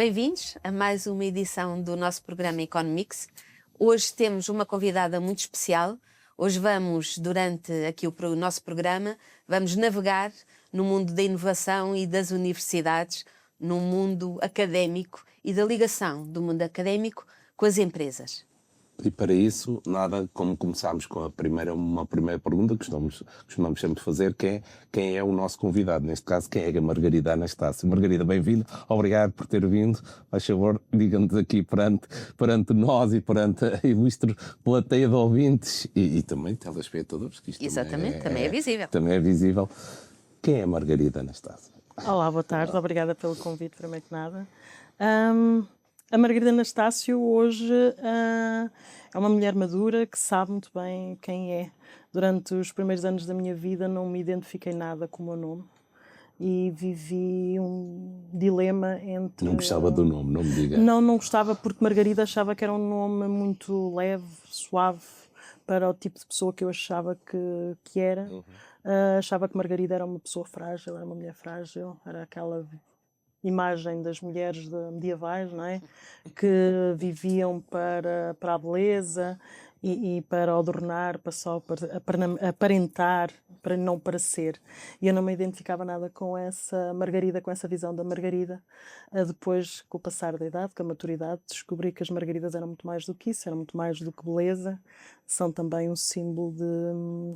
Bem-vindos a mais uma edição do nosso programa Economics. Hoje temos uma convidada muito especial. Hoje vamos, durante aqui o nosso programa, vamos navegar no mundo da inovação e das universidades, no mundo académico e da ligação do mundo académico com as empresas. E para isso, nada como começarmos com uma primeira pergunta que costumamos sempre fazer, que é quem é o nosso convidado, neste caso, quem é a Margarida Anastácio. Margarida, bem-vindo, obrigado por ter vindo. Faz favor, diga-nos aqui perante nós e perante a ilustre plateia de ouvintes e também telespectadores, que isto Exatamente, também é visível. Também é visível. Quem é a Margarida Anastácio? Olá, boa tarde, obrigada pelo convite, primeiro que nada. A Margarida Anastácio hoje é uma mulher madura que sabe muito bem quem é. Durante os primeiros anos da minha vida não me identifiquei nada com o meu nome e vivi um dilema entre... Não gostava do nome, não me diga. Não gostava porque Margarida achava que era um nome muito leve, suave, para o tipo de pessoa que eu achava que era. Achava que Margarida era uma pessoa frágil, era uma mulher frágil, era aquela imagem das mulheres medievais, não é? Que viviam para a beleza e para adornar, para aparentar, para não para ser. E eu não me identificava nada com essa Margarida, com essa visão da Margarida. Depois, com o passar da idade, com a maturidade, descobri que as Margaridas eram muito mais do que isso, eram muito mais do que beleza. São também um símbolo de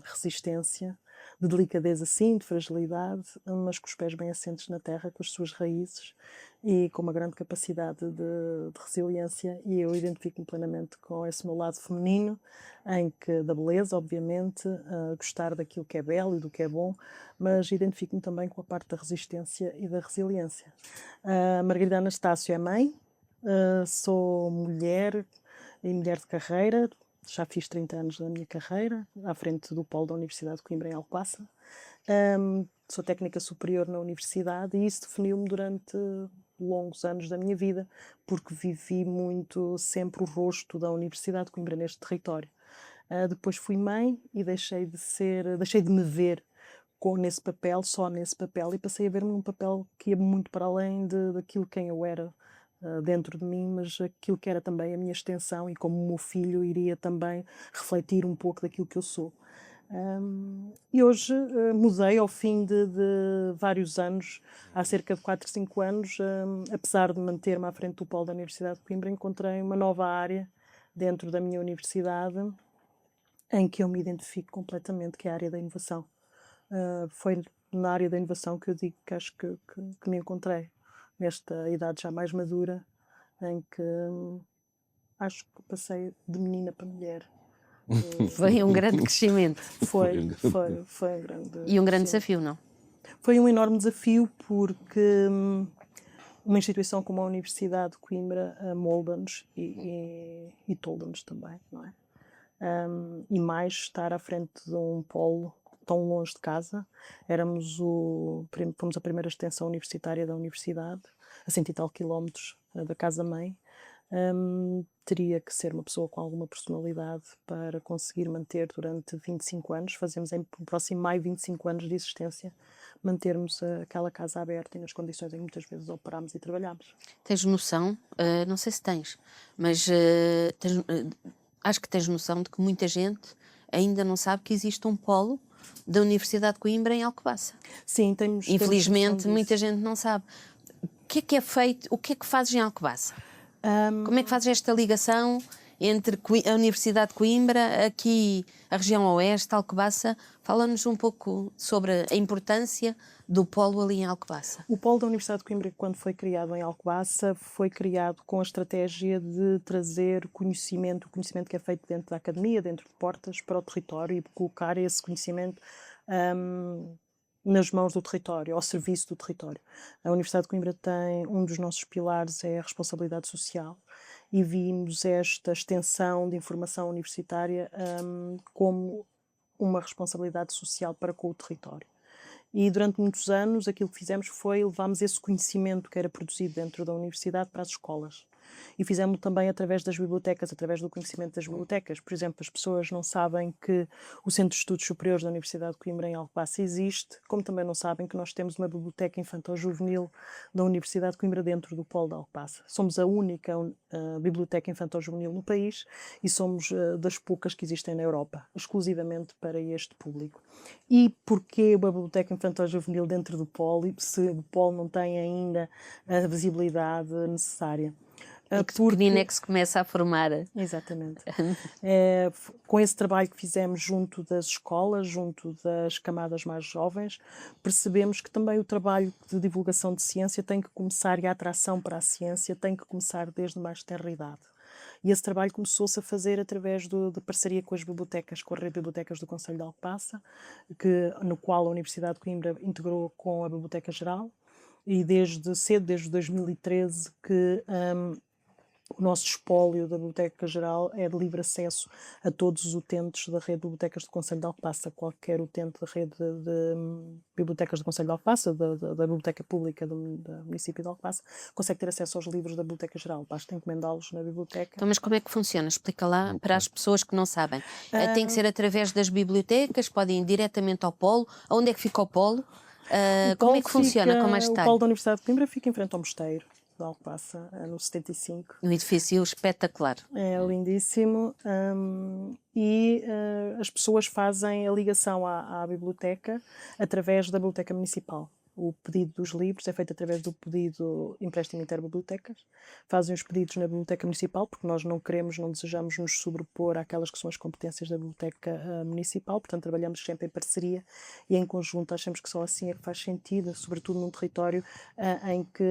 resistência, de delicadeza sim, de fragilidade, mas com os pés bem assentes na terra, com as suas raízes e com uma grande capacidade de resiliência, e eu identifico-me plenamente com esse meu lado feminino, em que da beleza, obviamente, gostar daquilo que é belo e do que é bom, mas identifico-me também com a parte da resistência e da resiliência. Margarida Anastácio é mãe, sou mulher e mulher de carreira. Já fiz 30 anos da minha carreira, à frente do polo da Universidade de Coimbra, em Alcobaça. Sou técnica superior na universidade e isso definiu-me durante longos anos da minha vida, porque vivi muito sempre o rosto da Universidade de Coimbra neste território. Depois fui mãe e deixei de me ver nesse papel, só nesse papel, e passei a ver-me num papel que ia muito para além daquilo quem eu era dentro de mim, mas aquilo que era também a minha extensão e como o meu filho iria também refletir um pouco daquilo que eu sou. E hoje mudei ao fim de vários anos, há cerca de 4, 5 anos, apesar de manter-me à frente do polo da Universidade de Coimbra, encontrei uma nova área dentro da minha universidade em que eu me identifico completamente, que é a área da inovação. Foi na área da inovação que eu digo que acho que me encontrei, nesta idade já mais madura, em que acho que passei de menina para mulher. Foi um grande crescimento. Foi um grande... E um grande desafio, não? Foi um enorme desafio porque uma instituição como a Universidade de Coimbra molda-nos e tolda-nos também, não é? E mais estar à frente de um polo tão longe de casa. Fomos a primeira extensão universitária da universidade, a 100 e tal quilómetros da casa-mãe. Teria que ser uma pessoa com alguma personalidade para conseguir manter durante 25 anos, fazemos em próximo maio 25 anos de existência, mantermos aquela casa aberta e nas condições em que muitas vezes operámos e trabalhámos. Tens noção, não sei se tens, mas acho que tens noção de que muita gente ainda não sabe que existe um polo da Universidade de Coimbra em Alcobaça. Sim, temos. Infelizmente, muita gente não sabe. O que é feito, o que é que fazes em Alcobaça? Como é que fazes esta ligação entre a Universidade de Coimbra, aqui a região oeste, Alcobaça? Fala-nos um pouco sobre a importância do polo ali em Alcobaça. O polo da Universidade de Coimbra, quando foi criado em Alcobaça, foi criado com a estratégia de trazer o conhecimento que é feito dentro da academia, dentro de portas, para o território e colocar esse conhecimento nas mãos do território, ao serviço do território. A Universidade de Coimbra tem, um dos nossos pilares é a responsabilidade social, e vimos esta extensão de informação universitária como uma responsabilidade social para com o território. E durante muitos anos aquilo que fizemos foi levarmos esse conhecimento que era produzido dentro da universidade para as escolas. e fizemos também através das bibliotecas, através do conhecimento das bibliotecas. Por exemplo, as pessoas não sabem que o Centro de Estudos Superiores da Universidade de Coimbra, em Alcobaça, existe, como também não sabem que nós temos uma biblioteca infantil-juvenil da Universidade de Coimbra dentro do polo de Alcobaça. Somos a única biblioteca infantil-juvenil no país e somos das poucas que existem na Europa, exclusivamente para este público. E porquê uma biblioteca infantil-juvenil dentro do polo, se o polo não tem ainda a visibilidade necessária? E que pequenino é que se começa a formar. Exatamente. Com esse trabalho que fizemos junto das escolas, junto das camadas mais jovens, percebemos que também o trabalho de divulgação de ciência tem que começar, e a atração para a ciência tem que começar desde mais tenra idade. E esse trabalho começou-se a fazer através de parceria com as bibliotecas, com a rede de bibliotecas do Concelho de Alcobaça, no qual a Universidade de Coimbra integrou com a Biblioteca Geral, e desde cedo, desde 2013, que o nosso espólio da Biblioteca Geral é de livre acesso a todos os utentes da rede de bibliotecas do Concelho de Alcobaça. Qualquer utente da rede de bibliotecas do Concelho de Alcobaça, da Biblioteca Pública do município de Alcobaça, consegue ter acesso aos livros da Biblioteca Geral. Basta encomendá-los na biblioteca. Então, mas como é que funciona? Explica lá para as pessoas que não sabem. Tem que ser através das bibliotecas, podem ir diretamente ao polo. Onde é que fica o polo? Como é que funciona com mais O detalhe? polo da Universidade de Coimbra fica em frente ao mosteiro de Alcobaça, no 75. Um edifício espetacular. É lindíssimo, e as pessoas fazem a ligação à biblioteca através da Biblioteca Municipal. O pedido dos livros é feito através do pedido empréstimo interbibliotecas. Fazem os pedidos na Biblioteca Municipal, porque nós não queremos, não desejamos nos sobrepor àquelas que são as competências da Biblioteca Municipal, portanto trabalhamos sempre em parceria e em conjunto. Achamos que só assim é que faz sentido, sobretudo num território em que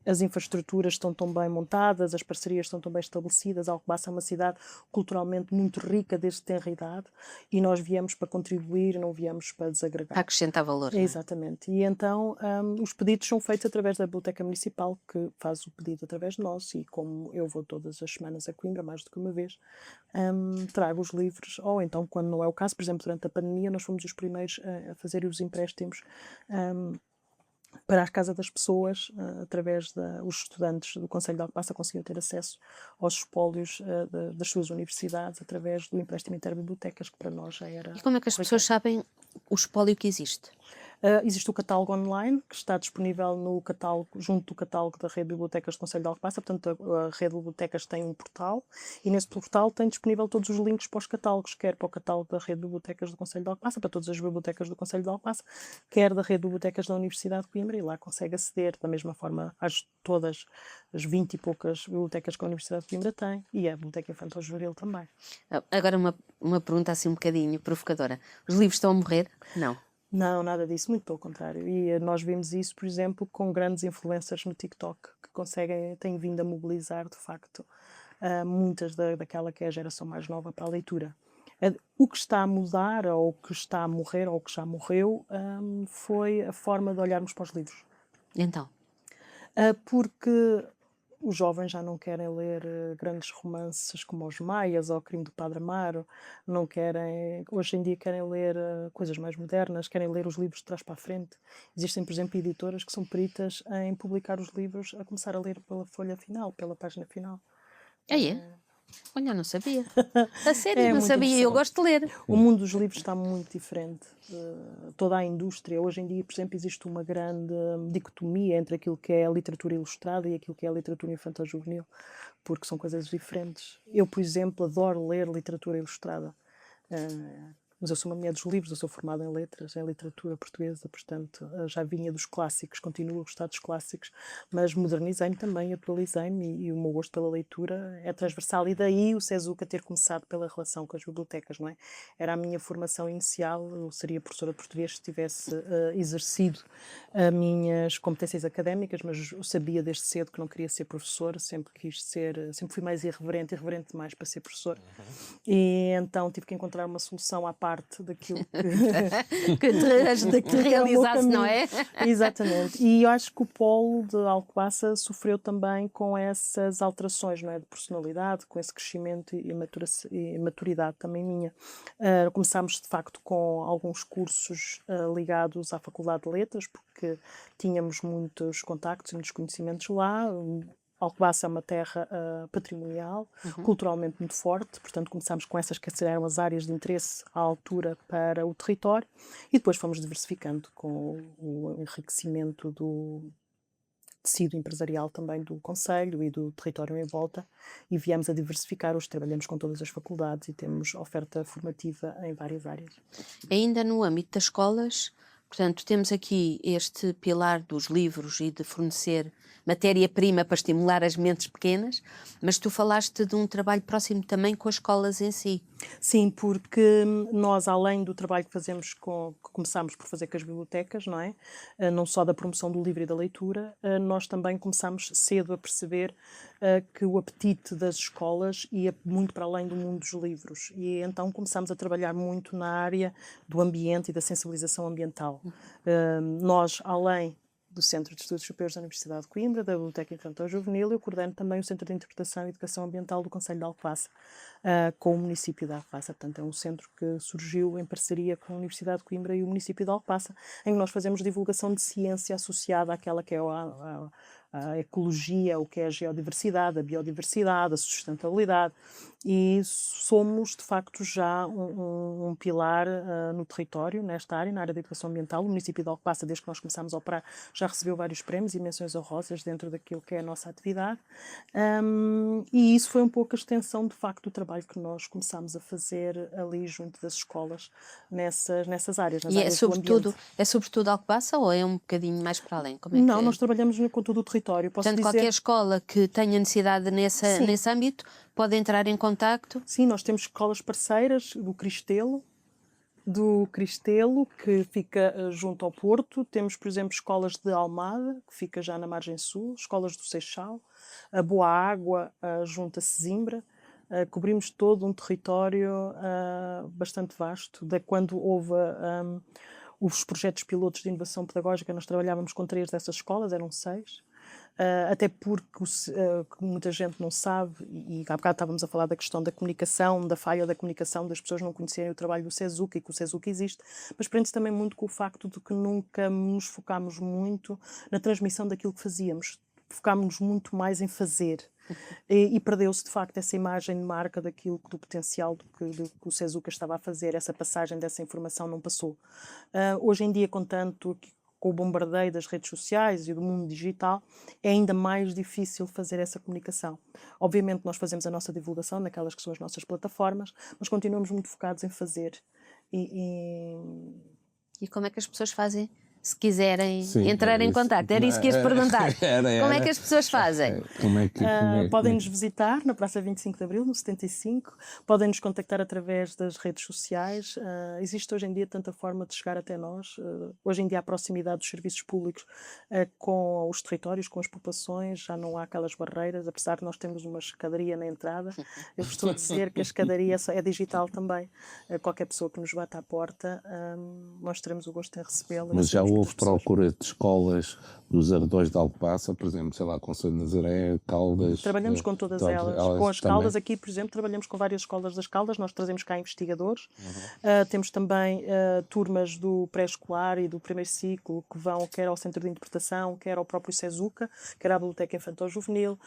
as infraestruturas estão tão bem montadas, as parcerias estão tão bem estabelecidas. Alcobaça é uma cidade culturalmente muito rica desde tenra idade e nós viemos para contribuir, não viemos para desagregar. Para acrescentar valor. Não é? Exatamente. E então os pedidos são feitos através da Biblioteca Municipal, que faz o pedido através de nós, e como eu vou todas as semanas a Coimbra, mais do que uma vez, trago os livros, ou então, quando não é o caso, por exemplo, durante a pandemia, nós fomos os primeiros a fazer os empréstimos para a casa das pessoas, através os estudantes do Concelho de Alcobaça conseguiam ter acesso aos espólios das suas universidades através do empréstimo interbibliotecas, que para nós já era... E como é que as pessoas sabem o espólio que existe? Existe o catálogo online, que está disponível no catálogo, junto do catálogo da Rede de Bibliotecas do Concelho de Alcobaça. Portanto, a Rede de Bibliotecas tem um portal, e nesse portal tem disponível todos os links para os catálogos, quer para o catálogo da Rede de Bibliotecas do Concelho de Alcobaça, para todas as bibliotecas do Concelho de Alcobaça, quer da Rede de Bibliotecas da Universidade de Coimbra, e lá consegue aceder da mesma forma a todas as 20 e poucas bibliotecas que a Universidade de Coimbra tem, e a Biblioteca Infantil Juvenil também. Agora uma pergunta assim um bocadinho provocadora. Os livros estão a morrer? Não. Não, nada disso, muito pelo contrário. E nós vimos isso, por exemplo, com grandes influencers no TikTok, que têm vindo a mobilizar, de facto, muitas daquela que é a geração mais nova para a leitura. O que está a mudar, ou o que está a morrer, ou o que já morreu, foi a forma de olharmos para os livros. Então? Porque os jovens já não querem ler grandes romances como Os Maias ou O Crime do Padre Amaro, não querem, hoje em dia querem ler coisas mais modernas, querem ler os livros de trás para a frente. Existem, por exemplo, editoras que são peritas em publicar os livros, a começar a ler pela folha final, pela página final. Olha, não sabia. A sério, não muito sabia. Eu gosto de ler. O mundo dos livros está muito diferente. Toda a indústria, hoje em dia, por exemplo, existe uma grande dicotomia entre aquilo que é a literatura ilustrada e aquilo que é a literatura infantil-juvenil, porque são coisas diferentes. Eu, por exemplo, adoro ler literatura ilustrada. Mas eu sou uma mulher dos livros, eu sou formada em letras, em literatura portuguesa, portanto já vinha dos clássicos, continuo a gostar dos clássicos, mas modernizei-me também, atualizei-me, e o meu gosto pela leitura é transversal, e daí o Sezuca ter começado pela relação com as bibliotecas, não é? Era a minha formação inicial, eu seria professora de português se tivesse exercido as minhas competências académicas, mas eu sabia desde cedo que não queria ser professora, sempre fui mais irreverente demais para ser professora, e então tive que encontrar uma solução à parte daquilo que realizasse, não é? Exatamente. E eu acho que o polo de Alcobaça sofreu também com essas alterações, não é? De personalidade, com esse crescimento e maturidade também minha. Começámos, de facto, com alguns cursos ligados à Faculdade de Letras, porque tínhamos muitos contactos e muitos conhecimentos lá. Alcobaça é uma terra patrimonial, culturalmente muito forte, portanto começámos com essas que eram as áreas de interesse à altura para o território e depois fomos diversificando com o enriquecimento do tecido empresarial também do concelho e do território em volta e viemos a diversificar. Hoje trabalhamos com todas as faculdades e temos oferta formativa em várias áreas. Ainda no âmbito das escolas, portanto, temos aqui este pilar dos livros e de fornecer matéria-prima para estimular as mentes pequenas, mas tu falaste de um trabalho próximo também com as escolas em si. Sim, porque nós, além do trabalho que fazemos que começámos por fazer com as bibliotecas, não é? Não só da promoção do livro e da leitura, nós também começámos cedo a perceber que o apetite das escolas ia muito para além do mundo dos livros. E então começámos a trabalhar muito na área do ambiente e da sensibilização ambiental. Nós, além do Centro de Estudos Superiores da Universidade de Coimbra, da Biblioteca Infantil-Juvenil, eu coordeno também o Centro de Interpretação e Educação Ambiental do Concelho de Alcobaça, com o município de Alcobaça. Portanto, é um centro que surgiu em parceria com a Universidade de Coimbra e o município de Alcobaça, em que nós fazemos divulgação de ciência associada àquela que é a ecologia, o que é a geodiversidade, a biodiversidade, a sustentabilidade, e somos, de facto, já um pilar no território, nesta área, na área da educação ambiental. O município de Alcobaça, desde que nós começámos a operar, já recebeu vários prémios e menções honrosas dentro daquilo que é a nossa atividade, e isso foi um pouco a extensão, de facto, do trabalho que nós começámos a fazer ali junto das escolas, nessas áreas, nas E áreas do ambiente. é sobretudo Alcobaça ou é um bocadinho mais para além? Como é Não, que... nós trabalhamos com todo o território. Posso Portanto, dizer... qualquer escola que tenha necessidade nesse âmbito pode entrar em contacto? Sim, nós temos escolas parceiras do Cristelo, que fica junto ao Porto. Temos, por exemplo, escolas de Almada, que fica já na margem sul, escolas do Seixal, a Boa Água, junto a Sesimbra. Cobrimos todo um território bastante vasto. De quando houve os projetos pilotos de inovação pedagógica, nós trabalhávamos com 3 dessas escolas, eram 6. Até porque muita gente não sabe, e há bocado estávamos a falar da questão da comunicação, da falha da comunicação, das pessoas não conhecerem o trabalho do SESUC e que o SESUC existe, mas prende-se também muito com o facto de que nunca nos focámos muito na transmissão daquilo que fazíamos, focámos-nos muito mais em fazer. E perdeu-se, de facto, essa imagem de marca do potencial do que o SESUC estava a fazer, essa passagem dessa informação não passou. Hoje em dia, com o bombardeio das redes sociais e do mundo digital, é ainda mais difícil fazer essa comunicação. Obviamente nós fazemos a nossa divulgação naquelas que são as nossas plataformas, mas continuamos muito focados em fazer. E como é que as pessoas fazem se quiserem Sim, entrar em contacto? Era isso que ias perguntar. Como é que as pessoas fazem? Podem-nos visitar na Praça 25 de Abril, no 75. Podem-nos contactar através das redes sociais. Existe hoje em dia tanta forma de chegar até nós. Hoje em dia a proximidade dos serviços públicos com os territórios, com as populações, já não há aquelas barreiras, apesar de nós termos uma escadaria na entrada. Eu costumo dizer que a escadaria é digital também. Qualquer pessoa que nos bata à porta, nós teremos o gosto em recebê-la. Mas já houve procura de escolas dos arredores de Alcobaça, por exemplo, sei lá, Conselho de Nazaré, Caldas... Trabalhamos com todas elas. Com as Caldas aqui, por exemplo, trabalhamos com várias escolas das Caldas, nós trazemos cá investigadores. Temos também turmas do pré-escolar e do primeiro ciclo que vão quer ao Centro de Interpretação, quer ao próprio SESUCA, quer à Biblioteca Infantil-Juvenil.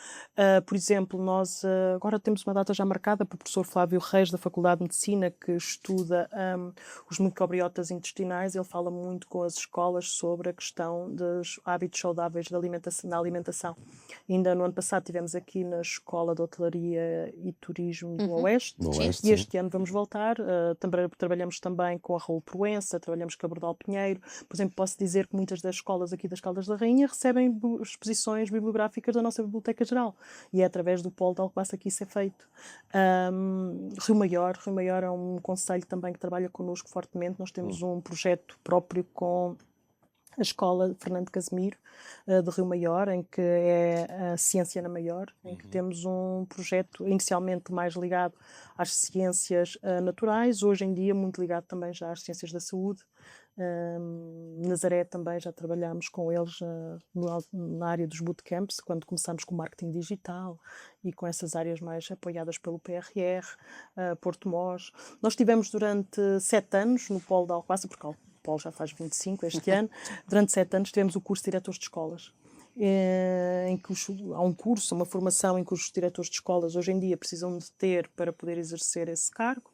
Por exemplo, nós agora temos uma data já marcada para o professor Flávio Reis, da Faculdade de Medicina, que estuda os microbiotas intestinais. Ele fala muito com as escolas sobre a questão dos hábitos saudáveis na alimentação. Ainda no ano passado tivemos aqui na Escola de Hotelaria e Turismo do Oeste, e este ano vamos voltar. Trabalhamos também com a Raul Proença, trabalhamos com a Bordal Pinheiro. Por exemplo, posso dizer que muitas das escolas aqui das Caldas da Rainha recebem exposições bibliográficas da nossa Biblioteca Geral, e é através do Polo de Alcobaça que isso é feito. Rio Maior é um concelho também que trabalha connosco fortemente. Nós temos um projeto próprio com a Escola Fernando Casimiro, de Rio Maior, em que é a Ciência na Maior, em que temos um projeto inicialmente mais ligado às ciências naturais, hoje em dia muito ligado também já às ciências da saúde. Nazaré também já trabalhamos com eles na área dos bootcamps, quando começamos com marketing digital e com essas áreas mais apoiadas pelo PRR, Porto Mós. Nós tivemos durante 7 anos no Polo de Alcobaça, porque o Polo já faz 25 este ano, durante 7 anos tivemos o curso de diretores de escolas. em que há um curso, uma formação em que os diretores de escolas hoje em dia precisam de ter para poder exercer esse cargo,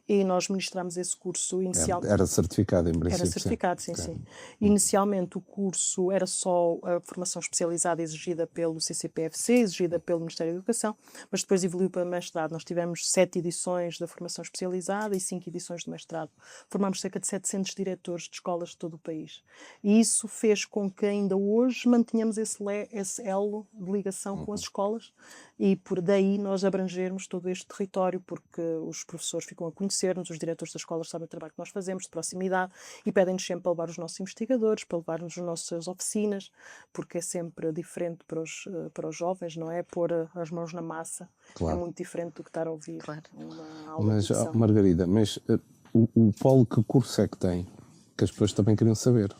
e nós ministramos esse curso inicialmente. Era certificado, em princípio. Era certificado, sim, Okay. sim. Inicialmente o curso era só a formação especializada exigida pelo CCPFC, exigida pelo Ministério da Educação, mas depois evoluiu para mestrado. Nós tivemos 7 edições da formação especializada e 5 edições de mestrado. Formámos cerca de 700 diretores de escolas de todo o país. E isso fez com que ainda hoje mantenhamos esse elo de ligação com as escolas, e por daí nós abrangermos todo este território, porque os professores ficam a conhecer-nos, os diretores das escolas sabem o trabalho que nós fazemos, de proximidade, e pedem-nos sempre para levar os nossos investigadores, para levar-nos as nossas oficinas, porque é sempre diferente para os jovens, não é? Pôr as mãos na massa. Claro. É muito diferente do que estar a ouvir uma aula Mas, de lição. Margarida, o Polo, que curso é que tem? Que as pessoas também queriam saber.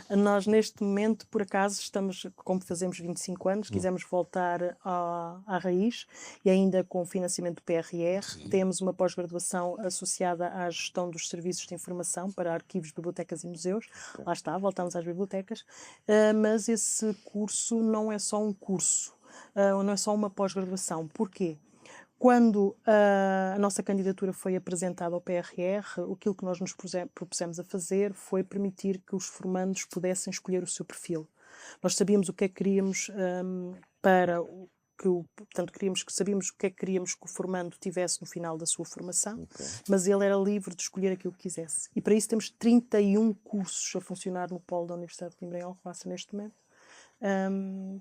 Nós, neste momento, por acaso, estamos, como fazemos 25 anos, quisemos voltar à raiz, e ainda com o financiamento do PRR, temos uma pós-graduação associada à gestão dos serviços de informação para arquivos, bibliotecas e museus. Lá está, voltamos às bibliotecas, mas esse curso não é só um curso, não é só uma pós-graduação. Porquê? Quando a nossa candidatura foi apresentada ao PRR, aquilo que nós nos propusemos a fazer foi permitir que os formandos pudessem escolher o seu perfil. Nós sabíamos o que é que queríamos sabíamos o que é que queríamos que o formando tivesse no final da sua formação, mas ele era livre de escolher aquilo que quisesse. E para isso temos 31 cursos a funcionar no polo da Universidade de Coimbra em Alcobaça neste momento,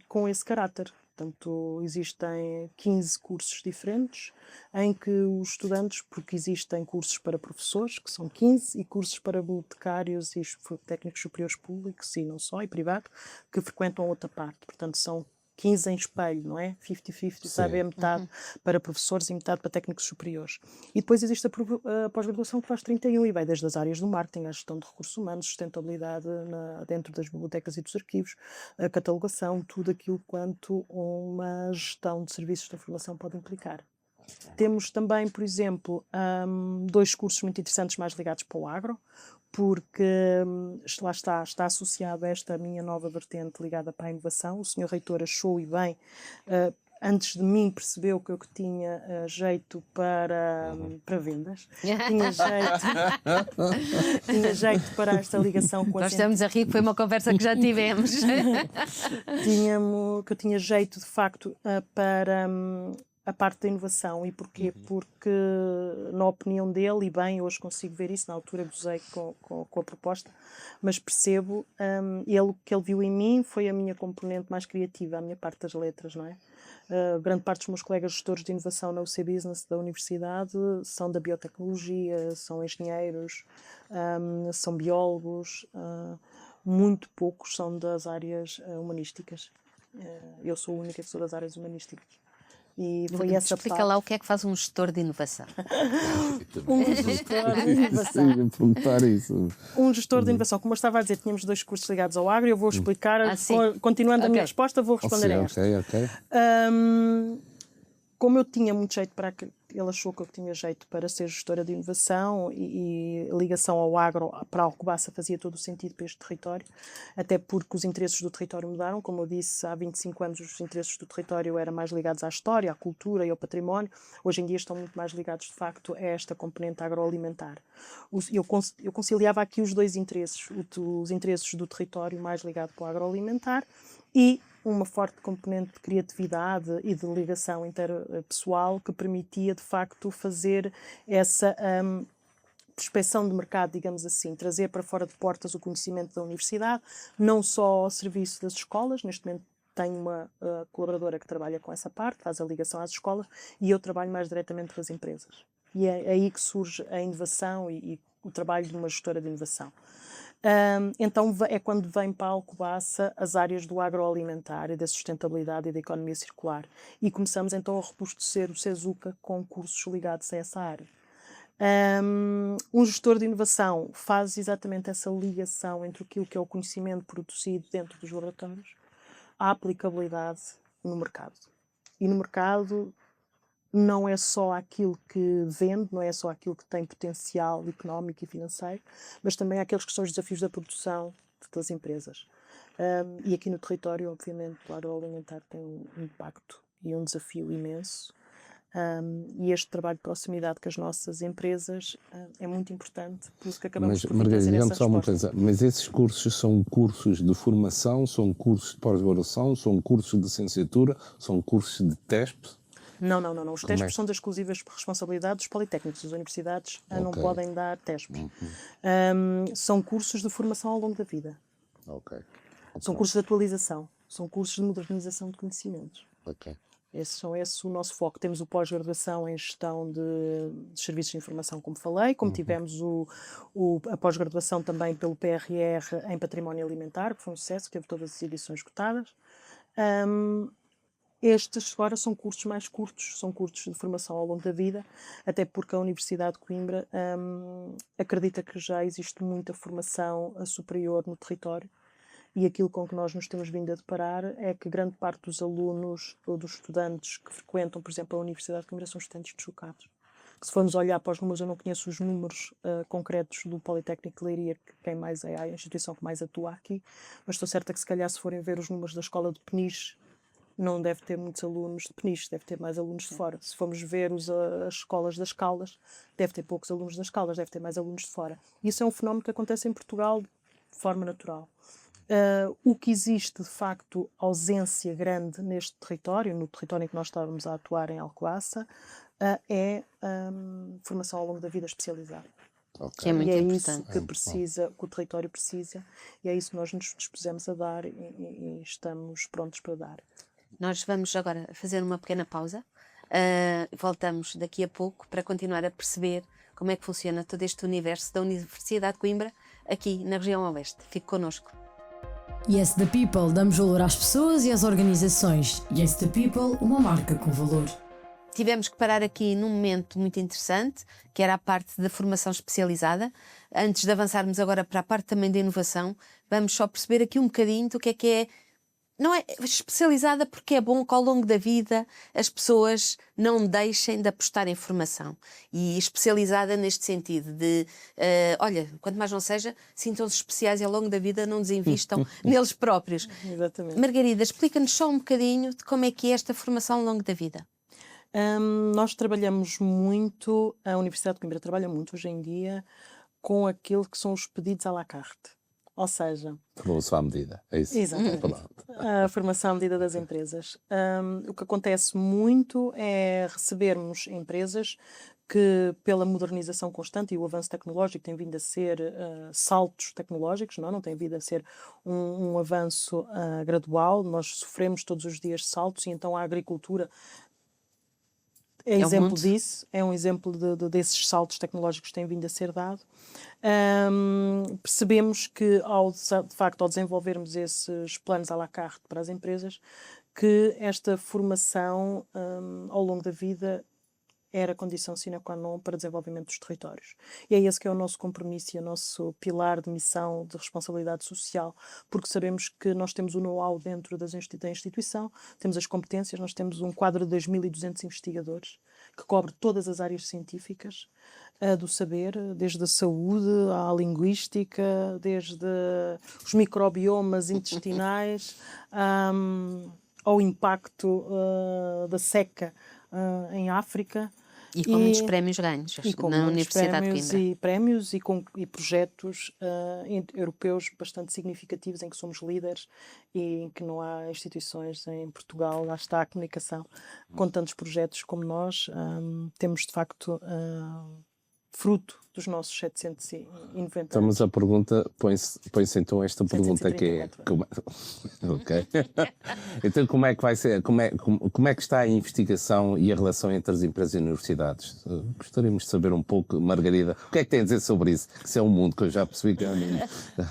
com esse caráter. Portanto, existem 15 cursos diferentes em que os estudantes, porque existem cursos para professores, que são 15, e cursos para bibliotecários e técnicos superiores públicos, e não só, e privado, que frequentam outra parte. Portanto, são 15 em espelho, não é? 50-50, sabe? É metade para professores e metade para técnicos superiores. E depois existe a pós-graduação, que faz 31 e vai desde as áreas do marketing, à gestão de recursos humanos, sustentabilidade dentro das bibliotecas e dos arquivos, a catalogação, tudo aquilo quanto uma gestão de serviços de informação pode implicar. Temos também, por exemplo, 2 cursos muito interessantes mais ligados para o agro, porque lá está associado a esta minha nova vertente ligada para a inovação. O Sr. Reitor achou, e bem, antes de mim percebeu que eu tinha jeito para vendas, tinha jeito para esta ligação com a Nós estamos a rir, foi uma conversa que já tivemos. que eu tinha jeito, de facto, para a parte da inovação. E porquê? Porque, na opinião dele, e bem, hoje consigo ver isso, na altura gozei com a proposta, mas percebo, o que ele viu em mim foi a minha componente mais criativa, a minha parte das letras, não é? Grande parte dos meus colegas gestores de inovação na UC Business da universidade são da biotecnologia, são engenheiros, são biólogos, muito poucos são das áreas humanísticas. Eu sou a única que sou das áreas humanísticas. E foi essa Explica parte. lá o que é que faz um gestor de inovação. Um gestor de inovação. Sim, perguntar isso. Um gestor de inovação. Como eu estava a dizer, tínhamos 2 cursos ligados ao agro, e eu vou explicar, continuando a minha resposta, vou responder a esta. Ok. Como eu tinha muito jeito para ele achou que eu tinha jeito para ser gestora de inovação, e ligação ao agro para Alcobaça fazia todo o sentido para este território, até porque os interesses do território mudaram. Como eu disse, há 25 anos os interesses do território eram mais ligados à história, à cultura e ao património. Hoje em dia estão muito mais ligados, de facto, a esta componente agroalimentar. Eu conciliava aqui os 2 interesses, os interesses do território mais ligado para o agroalimentar e uma forte componente de criatividade e de ligação interpessoal que permitia, de facto, fazer essa prospecção de mercado, digamos assim, trazer para fora de portas o conhecimento da universidade, não só ao serviço das escolas. Neste momento tenho uma colaboradora que trabalha com essa parte, faz a ligação às escolas, e eu trabalho mais diretamente com as empresas. E é aí que surge a inovação e o trabalho de uma gestora de inovação. Então é quando vem para a Alcobaça as áreas do agroalimentar e da sustentabilidade e da economia circular, e começamos então a robustecer o SESUCA com cursos ligados a essa área. Um gestor de inovação faz exatamente essa ligação entre aquilo que é o conhecimento produzido dentro dos laboratórios, a aplicabilidade no mercado. E no mercado não é só aquilo que vende, não é só aquilo que tem potencial económico e financeiro, mas também aqueles que são os desafios da produção das empresas. E aqui no território, obviamente, o agroalimentar tem um impacto e um desafio imenso. E este trabalho de proximidade com as nossas empresas é muito importante, porque acabamos Mas, por vir Margarida, trazer essa digamos só uma resposta. coisa, mas esses cursos são cursos de formação, são cursos de pós-graduação, são cursos de licenciatura, são cursos de TESP? Não, não, não, não. Os Como é TESPs que... são da exclusiva responsabilidade dos politécnicos. As universidades não Ok. podem dar TESPs. São cursos de formação ao longo da vida. Ok. São cursos de atualização. São cursos de modernização de conhecimentos. Ok. Esse é o nosso foco. Temos o pós-graduação em gestão de serviços de informação, como falei, como tivemos a pós-graduação também pelo PRR em património alimentar, que foi um sucesso, que teve todas as edições esgotadas. Estes agora são cursos mais curtos, são cursos de formação ao longo da vida, até porque a Universidade de Coimbra acredita que já existe muita formação superior no território, e aquilo com que nós nos temos vindo a deparar é que grande parte dos alunos ou dos estudantes que frequentam, por exemplo, a Universidade de Coimbra são estudantes deslocados. Se formos olhar para os números, eu não conheço os números concretos do Politécnico de Leiria, que quem mais é a instituição que mais atua aqui, mas estou certa que se calhar se forem ver os números da Escola de Peniche, não deve ter muitos alunos de Peniche, deve ter mais alunos de fora. Se formos ver as escolas das Caldas, deve ter poucos alunos das Caldas, deve ter mais alunos de fora. Isso é um fenómeno que acontece em Portugal de forma natural. O que existe, de facto, ausência grande neste território, no território em que nós estávamos a atuar em Alcoaça, é formação ao longo da vida especializada. Ok. Que é muito E é importante. isso que precisa, que o território precisa, e é isso que nós nos dispusemos a dar e estamos prontos para dar. Nós vamos agora fazer uma pequena pausa. Voltamos daqui a pouco para continuar a perceber como é que funciona todo este universo da Universidade de Coimbra aqui na região oeste. Fique connosco. Yes the People, damos valor às pessoas e às organizações. Yes the People, uma marca com valor. Tivemos que parar aqui num momento muito interessante, que era a parte da formação especializada. Antes de avançarmos agora para a parte também da inovação, vamos só perceber aqui um bocadinho do que é. Não é especializada porque é bom que ao longo da vida as pessoas não deixem de apostar em formação. E especializada neste sentido de, olha, quanto mais não seja, sintam-se especiais e ao longo da vida não desinvistam neles próprios. Exatamente. Margarida, explica-nos só um bocadinho de como é que é esta formação ao longo da vida. Nós trabalhamos muito, a Universidade de Coimbra trabalha muito hoje em dia com aquilo que são os pedidos à la carte. Ou seja, Formou-se à medida, é isso? exatamente, Pronto. a formação à medida das empresas. O que acontece muito é recebermos empresas que, pela modernização constante e o avanço tecnológico, tem vindo a ser saltos tecnológicos, não tem vindo a ser um avanço gradual. Nós sofremos todos os dias saltos e então a agricultura é exemplo disso, é um exemplo desses saltos tecnológicos que têm vindo a ser dado. Percebemos que, de facto, ao desenvolvermos esses planos à la carte para as empresas, que esta formação ao longo da vida era condição sine qua non para o desenvolvimento dos territórios. E é esse que é o nosso compromisso e o nosso pilar de missão de responsabilidade social, porque sabemos que nós temos o know-how dentro da instituição, temos as competências, nós temos um quadro de 2.200 investigadores que cobre todas as áreas científicas do saber, desde a saúde à linguística, desde os microbiomas intestinais ao impacto da seca em África. E com muitos prémios ganhos na Universidade de Coimbra. Prémios e projetos europeus bastante significativos em que somos líderes e em que não há instituições em Portugal, lá está a comunicação, com tantos projetos como nós. Temos, de facto, fruto dos nossos 790 Então, mas anos. a pergunta, põe-se então esta pergunta que é... 734. Ok. Então como é que vai ser, como é que está a investigação e a relação entre as empresas e as universidades? Gostaríamos de saber um pouco, Margarida, o que é que tem a dizer sobre isso? Que isso é um mundo que eu já percebi que é um mundo.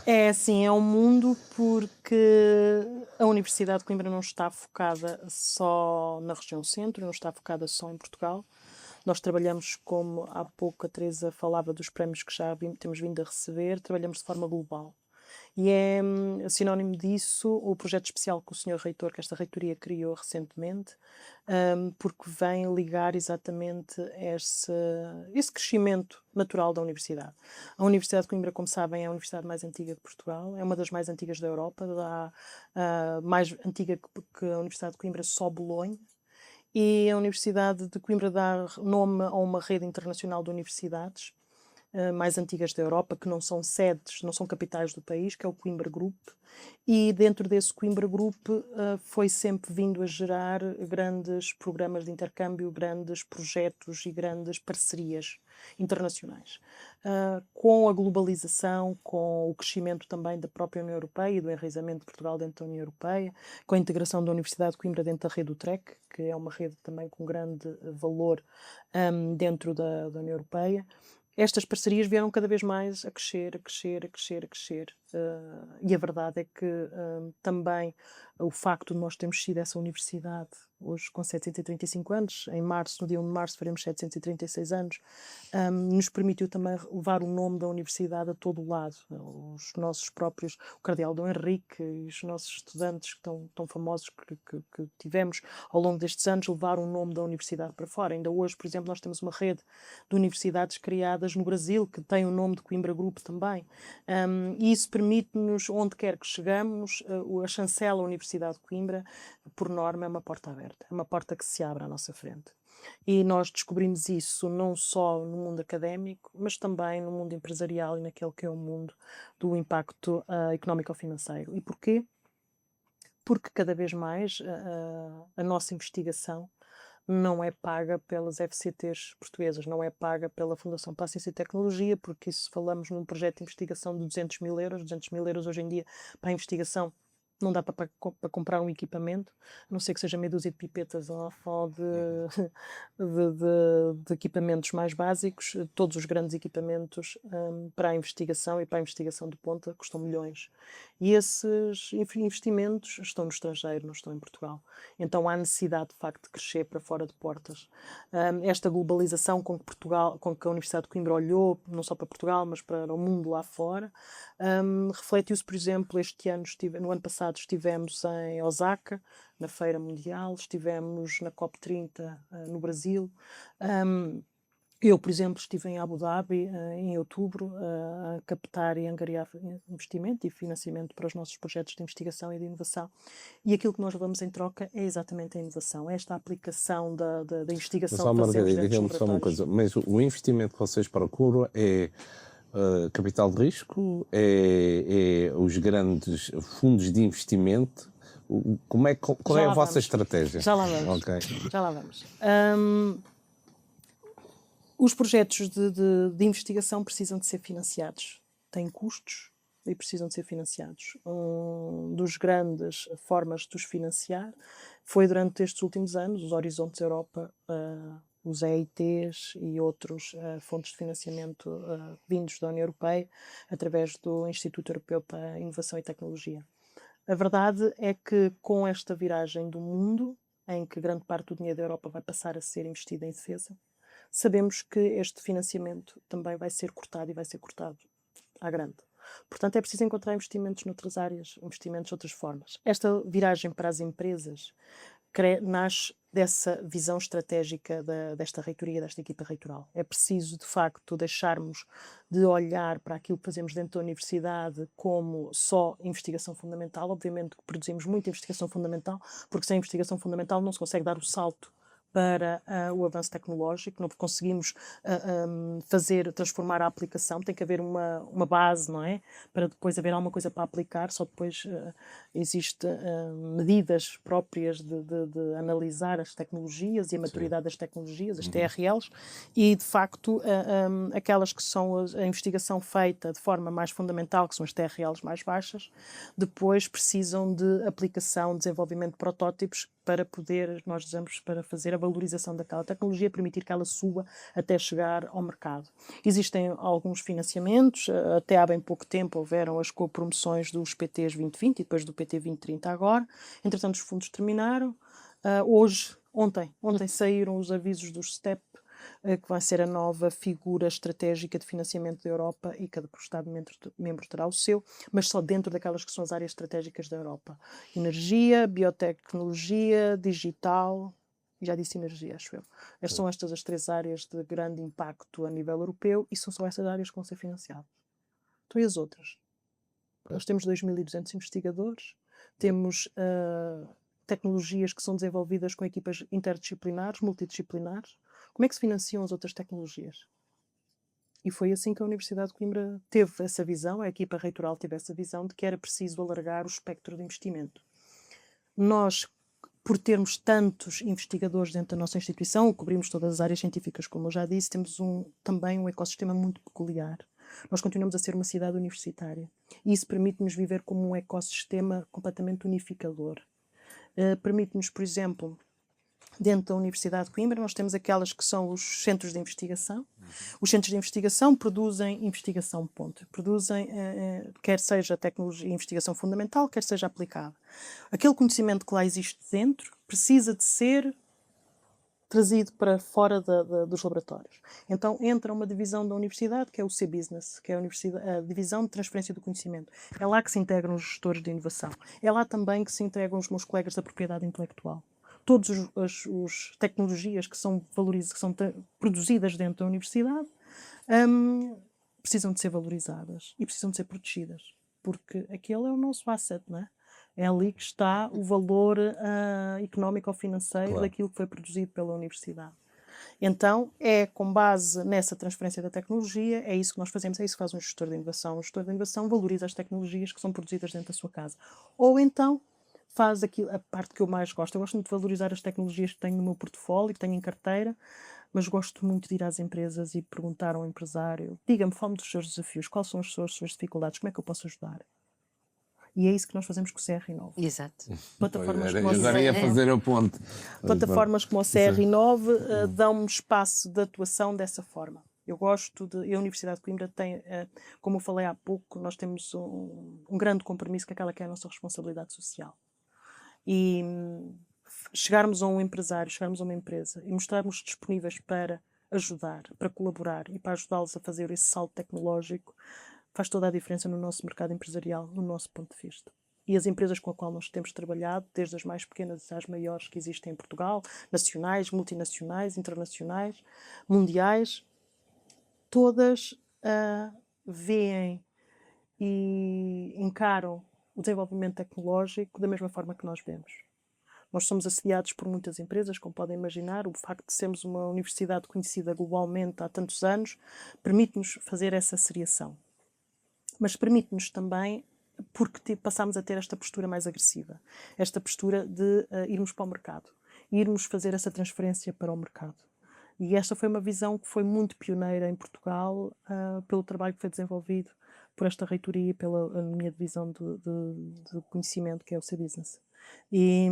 É, sim, é um mundo porque a Universidade de Coimbra não está focada só na região centro, não está focada só em Portugal. Nós trabalhamos, como há pouco a Teresa falava dos prémios que já temos vindo a receber, trabalhamos de forma global. E é sinónimo disso o projeto especial que o Sr. Reitor, que esta reitoria criou recentemente, porque vem ligar exatamente esse crescimento natural da universidade. A Universidade de Coimbra, como sabem, é a universidade mais antiga de Portugal, é uma das mais antigas da Europa, mais antiga que a Universidade de Coimbra, só Bolonha. E a Universidade de Coimbra dá nome a uma rede internacional de universidades mais antigas da Europa, que não são sedes, não são capitais do país, que é o Coimbra Group, e dentro desse Coimbra Group foi sempre vindo a gerar grandes programas de intercâmbio, grandes projetos e grandes parcerias internacionais. Com a globalização, com o crescimento também da própria União Europeia e do enraizamento de Portugal dentro da União Europeia, com a integração da Universidade de Coimbra dentro da rede Utrecht, que é uma rede também com grande valor dentro da União Europeia, estas parcerias vieram cada vez mais a crescer, a crescer, a crescer, a crescer. E a verdade é que também o facto de nós termos sido essa universidade, hoje com 735 anos, em março, no dia 1 de março, faremos 736 anos, nos permitiu também levar o nome da universidade a todo o lado. Os nossos próprios, o Cardeal Dom Henrique e os nossos estudantes tão famosos que tivemos ao longo destes anos levaram o nome da universidade para fora. Ainda hoje, por exemplo, nós temos uma rede de universidades criadas no Brasil, que tem o nome de Coimbra Group também. E isso permite-nos, onde quer que chegamos, a chancela Universidade de Coimbra, por norma, é uma porta aberta, é uma porta que se abre à nossa frente. E nós descobrimos isso não só no mundo académico, mas também no mundo empresarial e naquele que é o mundo do impacto económico-financeiro. E porquê? Porque cada vez mais a nossa investigação não é paga pelas FCTs portuguesas, não é paga pela Fundação para a Ciência e Tecnologia, porque isso falamos num projeto de investigação de 200 mil euros. 200 mil euros hoje em dia para a investigação não dá para comprar um equipamento, a não ser que seja meia dúzia de pipetas ou de equipamentos mais básicos. Todos os grandes equipamentos para a investigação e para a investigação de ponta custam milhões. E esses investimentos estão no estrangeiro, não estão em Portugal. Então há necessidade, de facto, de crescer para fora de portas. Esta globalização com que a Universidade de Coimbra olhou, não só para Portugal, mas para o mundo lá fora, refletiu-se, por exemplo, no ano passado estivemos em Osaka, na Feira Mundial, estivemos na COP30 no Brasil. Eu, por exemplo, estive em Abu Dhabi em outubro a captar e angariar investimento e financiamento para os nossos projetos de investigação e de inovação. E aquilo que nós levamos em troca é exatamente a inovação, esta aplicação da investigação que fazemos dentro dos diga-me só uma coisa, mas o investimento que vocês procuram é capital de risco, é os grandes fundos de investimento? Qual é a vossa estratégia? Já lá vamos. Okay. Já lá vamos. Os projetos de investigação precisam de ser financiados. Têm custos e precisam de ser financiados. Dos grandes formas de os financiar foi durante estes últimos anos, os Horizontes Europa, os EITs e outros fontes de financiamento vindos da União Europeia, através do Instituto Europeu para a Inovação e Tecnologia. A verdade é que com esta viragem do mundo, em que grande parte do dinheiro da Europa vai passar a ser investido em defesa, sabemos que este financiamento também vai ser cortado e vai ser cortado à grande. Portanto, é preciso encontrar investimentos noutras áreas, investimentos de outras formas. Esta viragem para as empresas nasce dessa visão estratégica desta reitoria, desta equipa reitoral. É preciso, de facto, deixarmos de olhar para aquilo que fazemos dentro da universidade como só investigação fundamental. Obviamente que produzimos muita investigação fundamental, porque sem investigação fundamental não se consegue dar o salto para o avanço tecnológico, não conseguimos transformar a aplicação, tem que haver uma base, não é? Para depois haver alguma coisa para aplicar, só depois existem medidas próprias de analisar as tecnologias e a maturidade das tecnologias, as TRLs, e de facto aquelas que são a investigação feita de forma mais fundamental, que são as TRLs mais baixas, depois precisam de aplicação, desenvolvimento de protótipos para poder, nós dizemos, para fazer a valorização daquela tecnologia, permitir que ela suba até chegar ao mercado. Existem alguns financiamentos, até há bem pouco tempo houveram as copromoções dos PTs 2020 e depois do PT 2030 agora. Entretanto, os fundos terminaram. Ontem saíram os avisos dos STEP que vai ser a nova figura estratégica de financiamento da Europa, e cada Estado-membro terá o seu, mas só dentro daquelas que são as áreas estratégicas da Europa. Energia, biotecnologia, digital, já disse energia, acho eu. São estas as 3 áreas de grande impacto a nível europeu, e são só essas áreas que vão ser financiadas. Então, e as outras? Nós temos 2.200 investigadores, temos tecnologias que são desenvolvidas com equipas interdisciplinares, multidisciplinares. Como é que se financiam as outras tecnologias? E foi assim que a Universidade de Coimbra teve essa visão, a equipa reitoral teve essa visão de que era preciso alargar o espectro de investimento. Nós, por termos tantos investigadores dentro da nossa instituição, cobrimos todas as áreas científicas, como eu já disse, temos também um ecossistema muito peculiar. Nós continuamos a ser uma cidade universitária, e isso permite-nos viver como um ecossistema completamente unificador. Permite-nos, por exemplo, dentro da Universidade de Coimbra, nós temos aquelas que são os centros de investigação. Os centros de investigação produzem investigação, ponto. Produzem, quer seja tecnologia e investigação fundamental, quer seja aplicada. Aquele conhecimento que lá existe dentro precisa de ser trazido para fora dos laboratórios. Então entra uma divisão da universidade, que é o C-Business, que é a divisão de transferência do conhecimento. É lá que se integram os gestores de inovação. É lá também que se integram os meus colegas da propriedade intelectual. Todas as tecnologias que são produzidas dentro da universidade precisam de ser valorizadas e precisam de ser protegidas, porque aquele é o nosso asset, não é? É ali que está o valor económico ou financeiro daquilo que foi produzido pela universidade. Então, é com base nessa transferência da tecnologia, é isso que nós fazemos, é isso que faz um gestor de inovação. O gestor de inovação valoriza as tecnologias que são produzidas dentro da sua casa. Ou então, faz aquilo, a parte que eu mais gosto. Eu gosto muito de valorizar as tecnologias que tenho no meu portfólio, que tenho em carteira, mas gosto muito de ir às empresas e perguntar ao empresário: diga-me, fale-me dos seus desafios, quais são as suas dificuldades, como é que eu posso ajudar? E é isso que nós fazemos com o CR9. Exato. Plataformas Eu como agora ia fazer o ponto. plataformas como o CR9 dão-me espaço de atuação dessa forma. Eu gosto de... A Universidade de Coimbra tem, como eu falei há pouco, nós temos um grande compromisso com aquela que é a nossa responsabilidade social. E chegarmos a um empresário, chegarmos a uma empresa e mostrarmos disponíveis para ajudar, para colaborar e para ajudá-los a fazer esse salto tecnológico, faz toda a diferença no nosso mercado empresarial, no nosso ponto de vista. E as empresas com as quais nós temos trabalhado, desde as mais pequenas às maiores que existem em Portugal, nacionais, multinacionais, internacionais, mundiais, todas veem e encaram o desenvolvimento tecnológico da mesma forma que nós vemos. Nós somos assediados por muitas empresas, como podem imaginar. O facto de sermos uma universidade conhecida globalmente há tantos anos permite-nos fazer essa seriação. Mas permite-nos também, porque passamos a ter esta postura mais agressiva, esta postura de irmos para o mercado, irmos fazer essa transferência para o mercado. E esta foi uma visão que foi muito pioneira em Portugal, pelo trabalho que foi desenvolvido por esta reitoria e pela minha divisão de conhecimento, que é o C-Business. E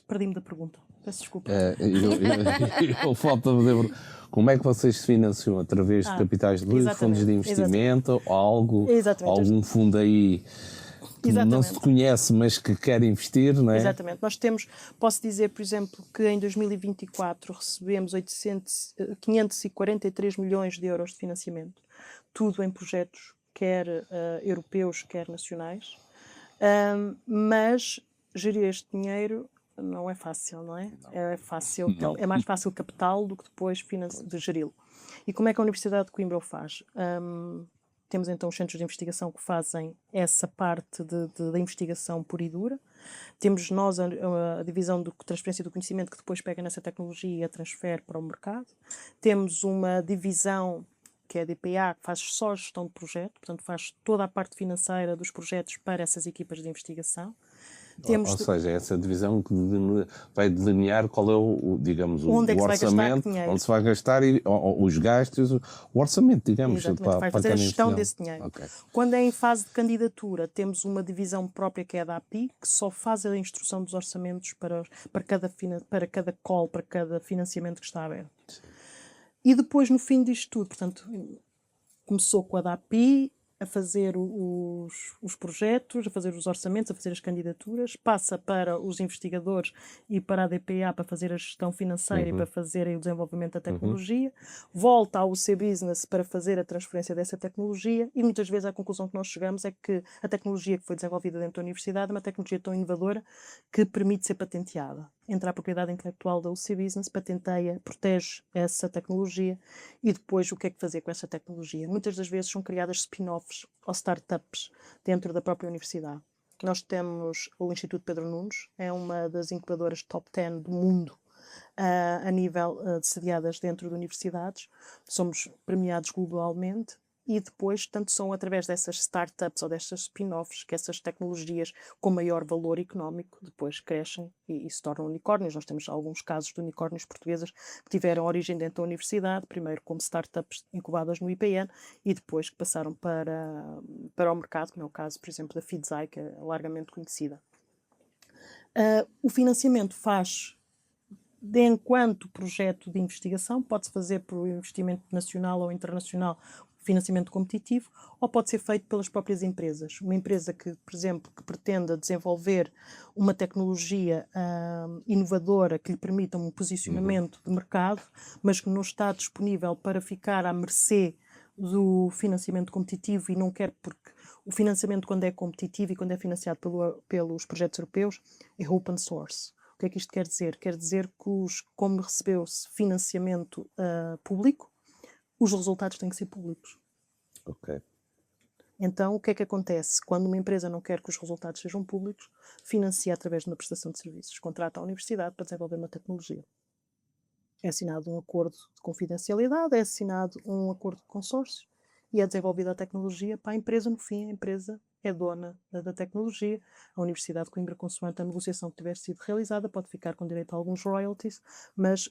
perdi-me da pergunta. Peço desculpa. Eu falta dizer como é que vocês se financiam? Através de capitais de risco, fundos de investimento, ou algum fundo aí que não se conhece, mas que quer investir, não é? Exatamente. Nós temos, posso dizer, por exemplo, que em 2024 recebemos 543 milhões de euros de financiamento, tudo em projetos quer europeus, quer nacionais, mas gerir este dinheiro não é fácil, não é? É fácil, não. É mais fácil captá-lo do que depois de geri-lo. E como é que a Universidade de Coimbra o faz? Temos então os centros de investigação que fazem essa parte da investigação pura e dura. Temos nós a divisão de transferência do conhecimento que depois pega nessa tecnologia e a transfere para o mercado. Temos uma divisão que é a DPA, que faz só a gestão de projeto, portanto faz toda a parte financeira dos projetos para essas equipas de investigação. Ou seja, essa divisão que vai delinear qual é o orçamento, onde se vai gastar os gastos, o orçamento, digamos. Vai fazer a gestão desse dinheiro. Okay. Quando é em fase de candidatura, temos uma divisão própria que é a da API, que só faz a instrução dos orçamentos para cada call, para cada financiamento que está aberto. E depois, no fim disto tudo, portanto, começou com a da API, a fazer os projetos, a fazer os orçamentos, a fazer as candidaturas, passa para os investigadores e para a DPA para fazer a gestão financeira e para fazerem o desenvolvimento da tecnologia, volta ao UC Business para fazer a transferência dessa tecnologia e muitas vezes a conclusão que nós chegamos é que a tecnologia que foi desenvolvida dentro da universidade é uma tecnologia tão inovadora que permite ser patenteada. Entra a propriedade intelectual da UC Business, patenteia, protege essa tecnologia e depois o que é que fazer com essa tecnologia? Muitas das vezes são criadas spin-offs ou startups dentro da própria universidade. Nós temos o Instituto Pedro Nunes, é uma das incubadoras top 10 do mundo a nível de sediadas dentro de universidades. Somos premiados globalmente e depois, tanto são através dessas startups ou dessas spin-offs que essas tecnologias com maior valor económico depois crescem e se tornam unicórnios. Nós temos alguns casos de unicórnios portuguesas que tiveram origem dentro da universidade, primeiro como startups incubadas no IPN e depois que passaram para o mercado, como é o caso, por exemplo, da Fidzai, que é largamente conhecida. O financiamento faz enquanto projeto de investigação, pode-se fazer por investimento nacional ou internacional, financiamento competitivo, ou pode ser feito pelas próprias empresas. Uma empresa que, por exemplo, que pretenda desenvolver uma tecnologia inovadora que lhe permita um posicionamento de mercado, mas que não está disponível para ficar à mercê do financiamento competitivo e não quer, porque o financiamento, quando é competitivo e quando é financiado pelos projetos europeus, é open source. O que é que isto quer dizer? Quer dizer que, como recebeu-se financiamento público, os resultados têm que ser públicos. Ok. Então, o que é que acontece? Quando uma empresa não quer que os resultados sejam públicos, financia através de uma prestação de serviços. Contrata a universidade para desenvolver uma tecnologia. É assinado um acordo de confidencialidade, é assinado um acordo de consórcio e é desenvolvida a tecnologia para a empresa. No fim, a empresa é dona da tecnologia. A Universidade de Coimbra, consoante a negociação que tiver sido realizada, pode ficar com direito a alguns royalties, mas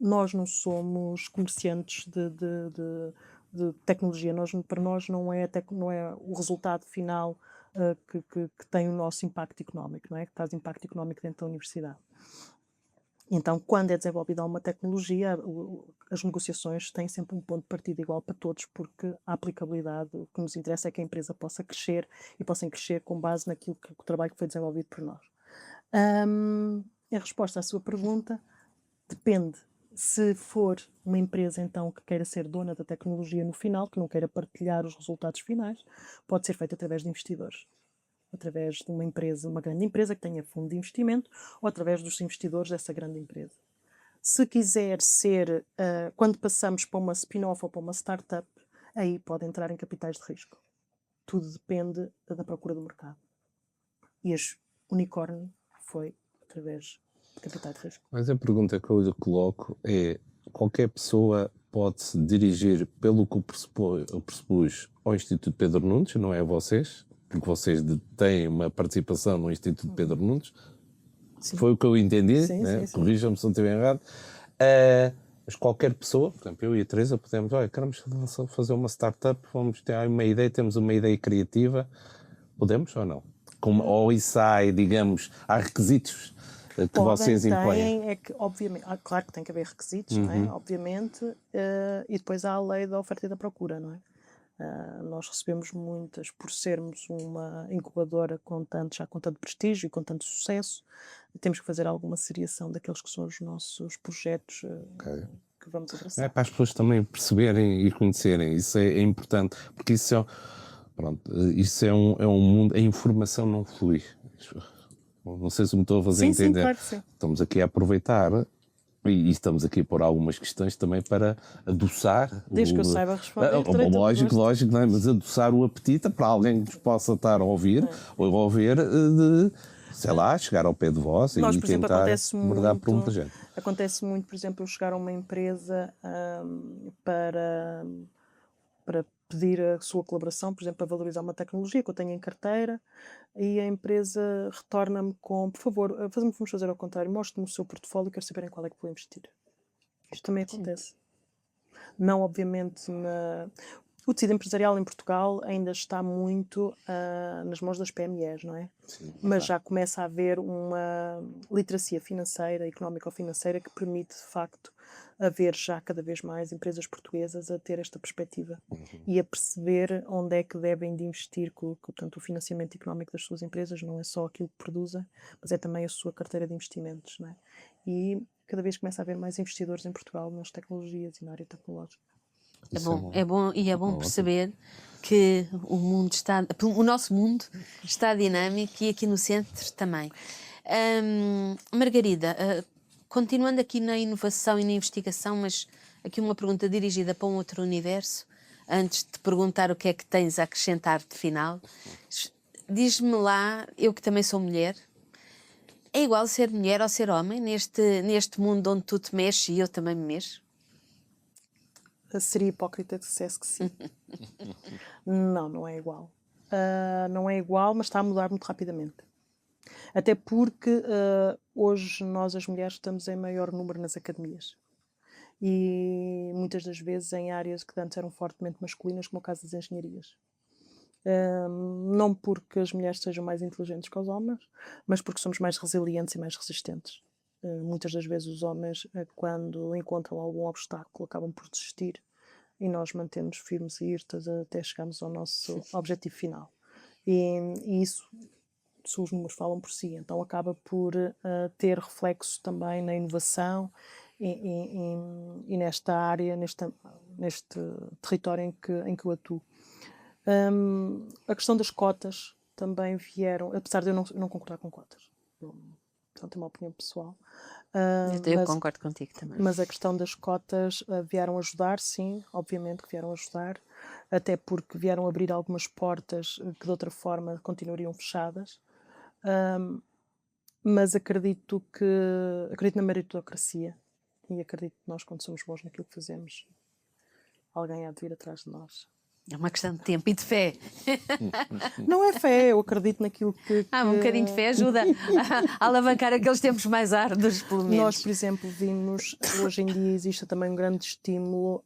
nós não somos comerciantes de tecnologia. Para nós não é o resultado final que tem o nosso impacto económico, não é? Que traz impacto económico dentro da universidade. Então, quando é desenvolvida uma tecnologia, as negociações têm sempre um ponto de partida igual para todos, porque a aplicabilidade, o que nos interessa é que a empresa possa crescer e possa crescer com base naquilo que o trabalho que foi desenvolvido por nós. A resposta à sua pergunta depende. Se for uma empresa, então, que queira ser dona da tecnologia no final, que não queira partilhar os resultados finais, pode ser feito através de investidores. Através de uma empresa, uma grande empresa que tenha fundo de investimento, ou através dos investidores dessa grande empresa. Se quiser ser, quando passamos para uma spin-off ou para uma startup, aí pode entrar em capitais de risco. Tudo depende da procura do mercado. E este unicórnio foi através de capitais de risco. Mas a pergunta que eu lhe coloco é: qualquer pessoa pode se dirigir, pelo que eu pressupus, ao Instituto Pedro Nunes, não é a vocês? Porque vocês têm uma participação no Instituto Pedro Nunes. Sim. Foi o que eu entendi, sim, né? sim. Corrijam-me se não estiver errado. Mas qualquer pessoa, por exemplo, eu e a Teresa podemos, queremos fazer uma startup, vamos ter uma ideia, temos uma ideia criativa, podemos ou não? Ou isso há, digamos, há requisitos que vocês impõem? É que, obviamente, claro que tem que haver requisitos, não é? Obviamente, e depois há a lei da oferta e da procura, não é? Nós recebemos muitas, por sermos uma incubadora com tanto prestígio e com tanto sucesso, temos que fazer alguma seriação daqueles que são os nossos projetos que vamos abraçar. É para as pessoas também perceberem e conhecerem, isso é importante, porque isso é um mundo, a informação não flui. Não sei se me estou a fazer entender. Sim, claro que sim. Estamos aqui a aproveitar e estamos aqui a pôr algumas questões também para adoçar. Desde que eu saiba responder. Lógico, não é? Mas adoçar o apetite para alguém que nos possa estar a ouvir ou a ver, sei lá, chegar ao pé de vós Nós, e por exemplo, tentar abordar por muita gente. Acontece muito, por exemplo, eu chegar a uma empresa para pedir a sua colaboração, por exemplo, para valorizar uma tecnologia que eu tenho em carteira, e a empresa retorna-me com, por favor, vamos fazer ao contrário, mostre-me o seu portfólio, quero saber em qual é que vou investir. Isto também acontece. Não, obviamente, O tecido empresarial em Portugal ainda está muito nas mãos das PMEs, não é? Sim, Mas já começa a haver uma literacia financeira, económico-financeira, que permite, de facto, haver já cada vez mais empresas portuguesas a ter esta perspectiva e a perceber onde é que devem de investir, portanto, o financiamento económico das suas empresas não é só aquilo que produzem, mas é também a sua carteira de investimentos, não é? E cada vez começa a haver mais investidores em Portugal nas tecnologias e na área tecnológica. É bom e é bom Ótimo. perceber que o nosso mundo está dinâmico e aqui no centro também. Margarida, continuando aqui na inovação e na investigação, mas aqui uma pergunta dirigida para um outro universo, antes de te perguntar o que é que tens a acrescentar de final, diz-me lá, eu que também sou mulher, é igual ser mulher ou ser homem neste mundo onde tu te mexes e eu também me mexo? Seria hipócrita se dissesse que sim. Não, não é igual. Não é igual, mas está a mudar muito rapidamente. Até porque hoje nós, as mulheres, estamos em maior número nas academias. E muitas das vezes em áreas que antes eram fortemente masculinas, como o caso das engenharias. Não porque as mulheres sejam mais inteligentes que os homens, mas porque somos mais resilientes e mais resistentes. Muitas das vezes os homens, quando encontram algum obstáculo, acabam por desistir e nós mantemos firmes e irtas até chegarmos ao nosso objetivo final. E isso, os números falam por si, então acaba por ter reflexo também na inovação e nesta área, neste território em que eu atuo. A questão das cotas também vieram, apesar de eu não concordar com cotas, portanto é uma opinião pessoal. Eu concordo contigo também. Mas a questão das cotas vieram ajudar, sim, obviamente que vieram ajudar, até porque vieram abrir algumas portas que de outra forma continuariam fechadas. Mas acredito na meritocracia e acredito que nós, quando somos bons naquilo que fazemos, alguém há de vir atrás de nós. É uma questão de tempo e de fé. Não é fé, eu acredito naquilo que... Um bocadinho de fé ajuda a alavancar aqueles tempos mais árduos, pelo menos. Nós, por exemplo, vimos, hoje em dia existe também um grande estímulo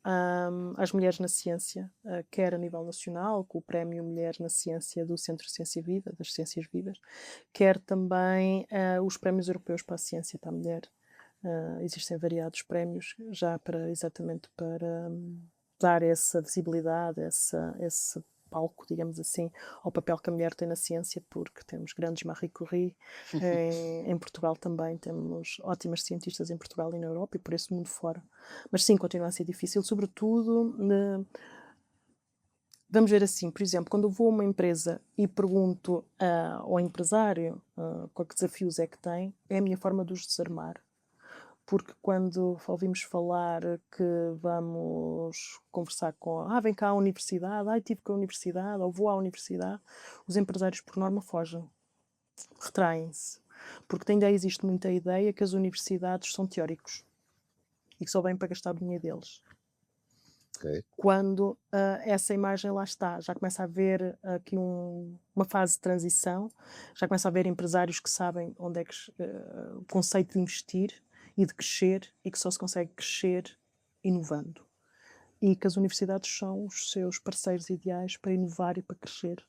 às mulheres na ciência, quer a nível nacional, com o Prémio Mulheres na Ciência do Centro Ciência Viva, das Ciências Vivas, quer também os Prémios Europeus para a Ciência para a Mulher. Existem variados prémios já exatamente para dar essa visibilidade, esse palco, digamos assim, ao papel que a mulher tem na ciência, porque temos grandes Marie Curie, em Portugal também temos ótimas cientistas em Portugal e na Europa e por esse mundo fora. Mas sim, continua a ser difícil, sobretudo, vamos ver assim, por exemplo, quando eu vou a uma empresa e pergunto ao empresário quais desafios é que tem, é a minha forma de os desarmar. Porque quando ouvimos falar que vamos conversar vem cá à universidade, tive com a universidade, ou vou à universidade, os empresários por norma fogem, retraem-se. Porque ainda existe muita ideia que as universidades são teóricos e que só vêm para gastar o dinheiro deles. Okay. Quando essa imagem lá está, já começa a haver aqui uma fase de transição, já começa a haver empresários que sabem onde é que o conceito de investir e de crescer, e que só se consegue crescer inovando. E que as universidades são os seus parceiros ideais para inovar e para crescer,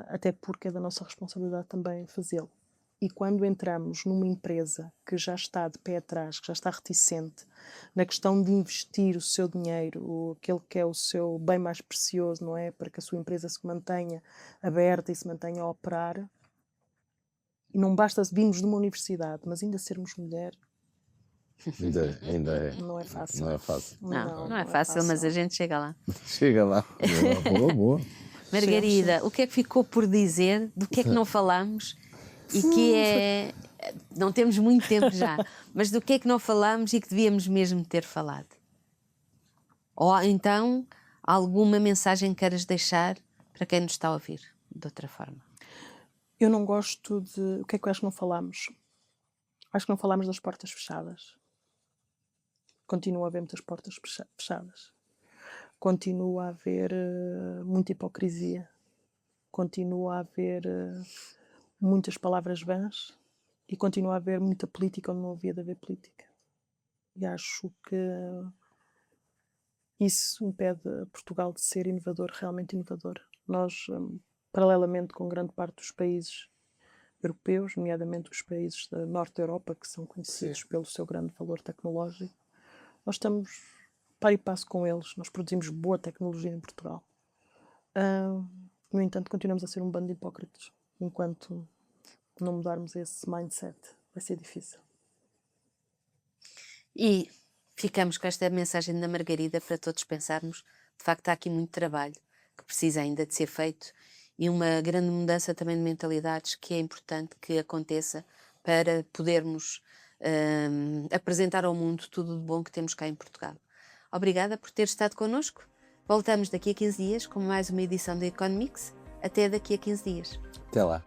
até porque é da nossa responsabilidade também fazê-lo. E quando entramos numa empresa que já está de pé atrás, que já está reticente na questão de investir o seu dinheiro, aquele que é o seu bem mais precioso, não é? Para que a sua empresa se mantenha aberta e se mantenha a operar, e não basta virmos de uma universidade, mas ainda sermos mulher. Ainda é. Não é fácil. Não é fácil. Não é fácil, mas a gente chega lá. Chega lá. Boa. Margarida, o que é que ficou por dizer? Do que é que não falamos? E que é... Não temos muito tempo já, mas do que é que não falamos e que devíamos mesmo ter falado? Ou então, alguma mensagem queiras deixar para quem nos está a ouvir, de outra forma? Eu não gosto de... O que é que eu acho que não falamos? Acho que não falamos das portas fechadas. Continua a haver muitas portas fechadas. Continua a haver muita hipocrisia. Continua a haver muitas palavras vãs. E continua a haver muita política onde não havia de haver política. E acho que Isso impede Portugal de ser inovador, realmente inovador. Nós, paralelamente com grande parte dos países europeus, nomeadamente os países da Norte da Europa, que são conhecidos pelo seu grande valor tecnológico, nós estamos par e passo com eles. Nós produzimos boa tecnologia em Portugal. No entanto, continuamos a ser um bando de hipócritas. Enquanto não mudarmos esse mindset, vai ser difícil. E ficamos com esta mensagem da Margarida para todos pensarmos. De facto, há aqui muito trabalho que precisa ainda de ser feito e uma grande mudança também de mentalidades que é importante que aconteça para podermos apresentar ao mundo tudo de bom que temos cá em Portugal. Obrigada por ter estado connosco. Voltamos daqui a 15 dias com mais uma edição da Economics. Até daqui a 15 dias. Até lá.